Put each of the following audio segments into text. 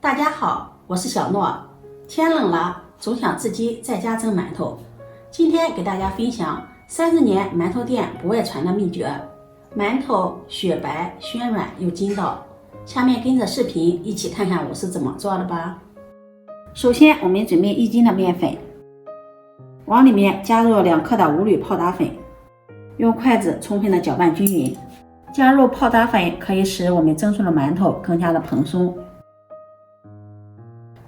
大家好，我是小诺。天冷了，总想自己在家蒸馒头。今天给大家分享30年馒头店不外传的秘诀，馒头雪白、暄软又筋道。下面跟着视频一起看看我是怎么做的吧。首先，我们准备1斤的面粉，往里面加入2克的五铝泡打粉，用筷子充分的搅拌均匀。加入泡打粉可以使我们蒸出的馒头更加的蓬松。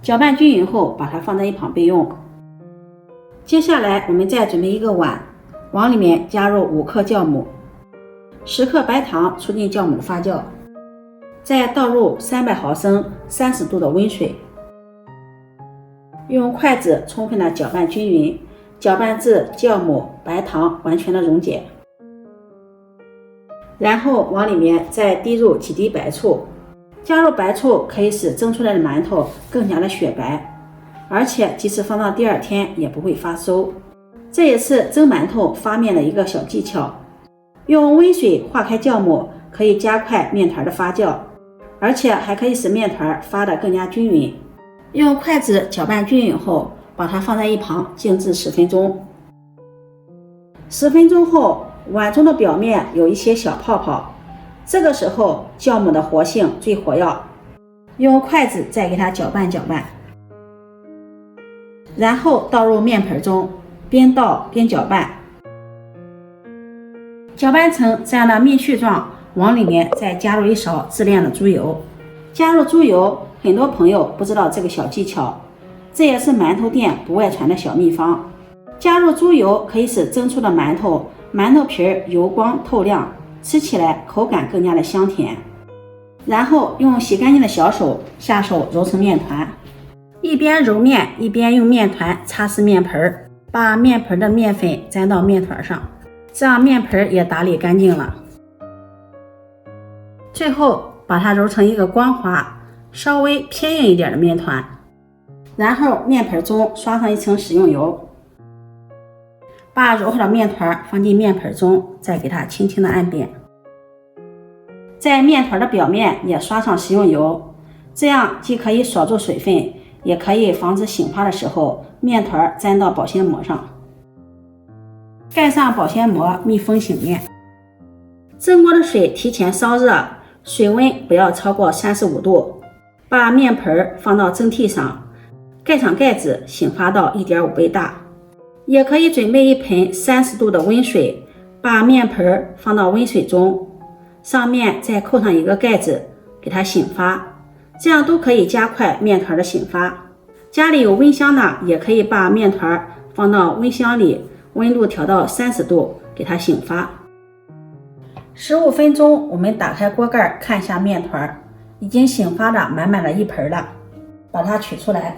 搅拌均匀后，把它放在一旁备用。接下来我们再准备一个碗，往里面加入5克酵母，10克白糖，促进酵母发酵。再倒入300毫升30度的温水，用筷子充分的搅拌均匀，搅拌至酵母、白糖完全的溶解。然后往里面再滴入几滴白醋。加入白醋可以使蒸出来的馒头更加的雪白，而且即使放到第2天也不会发馊。这也是蒸馒头发面的一个小技巧。用温水化开酵母，可以加快面团的发酵，而且还可以使面团发得更加均匀。用筷子搅拌均匀后，把它放在一旁静置10分钟。10分钟后，碗中的表面有一些小泡泡，这个时候酵母的活性最活跃，用筷子再给它搅拌搅拌，然后倒入面盆中，边倒边搅拌，搅拌成这样的面絮状，往里面再加入1勺自炼的猪油。加入猪油，很多朋友不知道这个小技巧，这也是馒头店不外传的小秘方。加入猪油可以使蒸出的馒头皮油光透亮，吃起来口感更加的香甜。然后用洗干净的小手下手揉成面团，一边揉面一边用面团擦拭面盆，把面盆的面粉沾到面团上，这样面盆也打理干净了。最后把它揉成一个光滑、稍微偏硬一点的面团，然后面盆中刷上一层食用油，把揉好的面团放进面盆中，再给它轻轻的按扁。在面团的表面也刷上食用油，这样既可以锁住水分，也可以防止醒发的时候面团沾到保鲜膜上。盖上保鲜膜，密封醒面。蒸锅的水提前烧热，水温不要超过35度。把面盆放到蒸屉上，盖上盖子，醒发到 1.5 倍大。也可以准备一盆30度的温水，把面盆放到温水中，上面再扣上一个盖子，给它醒发，这样都可以加快面团的醒发。家里有温箱的，也可以把面团放到温箱里，温度调到30度，给它醒发。15分钟，我们打开锅盖看一下面团，已经醒发的满满的一盆了，把它取出来，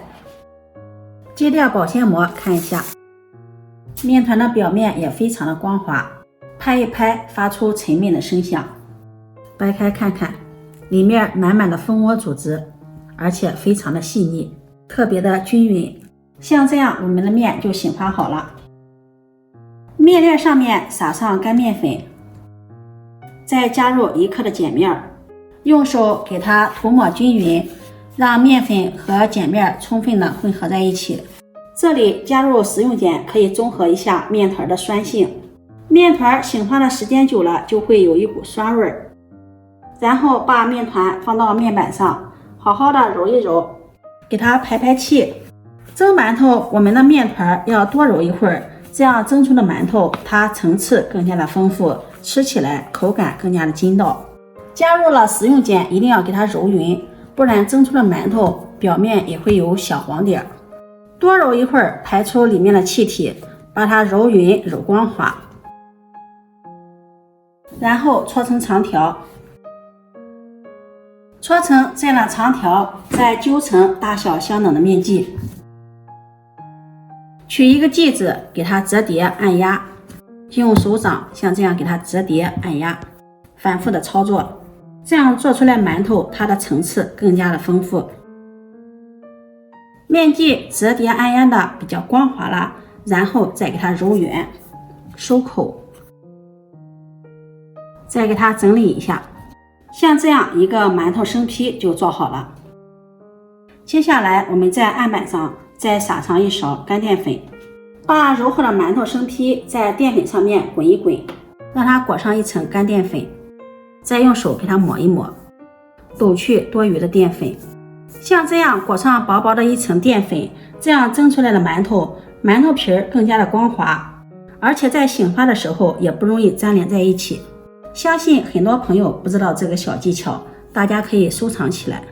揭掉保鲜膜看一下。面团的表面也非常的光滑，拍一拍发出沉闷的声响。掰开看看，里面满满的蜂窝组织，而且非常的细腻，特别的均匀。像这样我们的面就醒发好了。面粒上面撒上干面粉，再加入1克的碱面，用手给它涂抹均匀，让面粉和碱面充分的混合在一起。这里加入食用碱可以中和一下面团的酸性，面团醒发的时间久了就会有一股酸味。然后把面团放到面板上，好好的揉一揉，给它排排气。蒸馒头我们的面团要多揉一会儿，这样蒸出的馒头它层次更加的丰富，吃起来口感更加的筋道。加入了食用碱一定要给它揉匀，不然蒸出的馒头表面也会有小黄点。多揉一会儿，排出里面的气体，把它揉匀揉光滑，然后搓成长条，搓成这样的长条，再揪成大小相等的面剂。取一个剂子，给它折叠按压，用手掌像这样给它折叠按压，反复的操作，这样做出来馒头它的层次更加的丰富。面剂折叠按压的比较光滑了，然后再给它揉圆收口，再给它整理一下，像这样一个馒头生坯就做好了。接下来我们在案板上再撒上一勺干淀粉，把揉好的馒头生坯在淀粉上面滚一滚，让它裹上一层干淀粉，再用手给它抹一抹，抖去多余的淀粉。像这样裹上薄薄的一层淀粉，这样蒸出来的馒头皮更加的光滑，而且在醒发的时候也不容易粘连在一起。相信很多朋友不知道这个小技巧，大家可以收藏起来。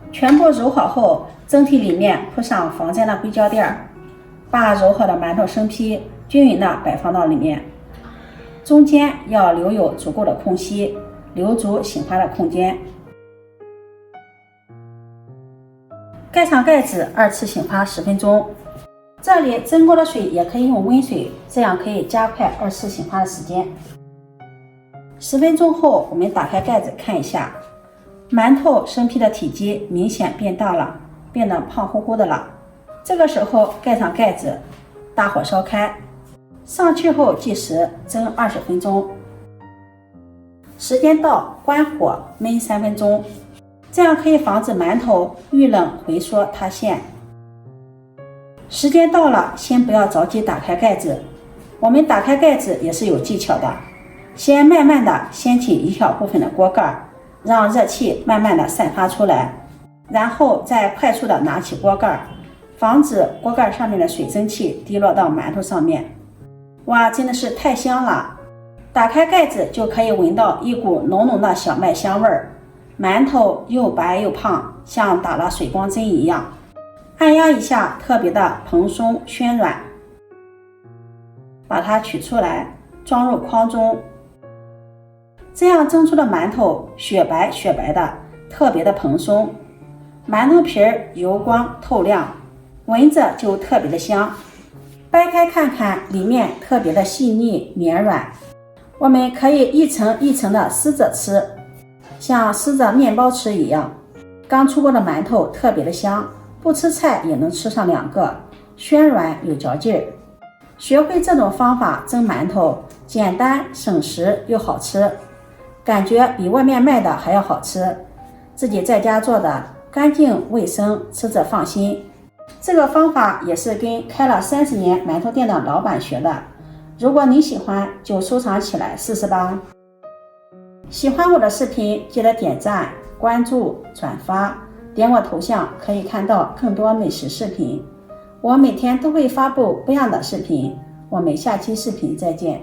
全部揉好后，蒸屉里面铺上防粘的硅胶垫，把揉好的馒头生坯均匀地摆放到里面，中间要留有足够的空隙，留足醒发的空间。盖上盖子，2次醒发10分钟。这里蒸过的水也可以用温水，这样可以加快2次醒发的时间。10分钟后，我们打开盖子看一下，馒头生坯的体积明显变大了，变得胖乎乎的了。这个时候盖上盖子，大火烧开，上去后计时蒸20分钟。时间到，关火焖3分钟，这样可以防止馒头遇冷回缩塌陷。时间到了，先不要着急打开盖子，我们打开盖子也是有技巧的，先慢慢的掀起一小部分的锅盖，让热气慢慢的散发出来，然后再快速的拿起锅盖，防止锅盖上面的水蒸气滴落到馒头上面。哇，真的是太香了！打开盖子就可以闻到一股浓浓的小麦香味儿，馒头又白又胖，像打了水光针一样，按压一下特别的蓬松暄软。把它取出来，装入筐中。这样蒸出的馒头雪白雪白的，特别的蓬松，馒头皮油光透亮，闻着就特别的香。掰开看看，里面特别的细腻绵软，我们可以一层一层的撕着吃，像撕着面包吃一样。刚出锅的馒头特别的香，不吃菜也能吃上2个，暄软有嚼劲儿。学会这种方法蒸馒头，简单省时又好吃，感觉比外面卖的还要好吃。自己在家做的干净卫生，吃着放心。这个方法也是跟开了30年馒头店的老板学的，如果你喜欢就收藏起来试试吧。喜欢我的视频记得点赞、关注、转发，点我头像可以看到更多美食视频。我每天都会发布不一样的视频，我们下期视频再见。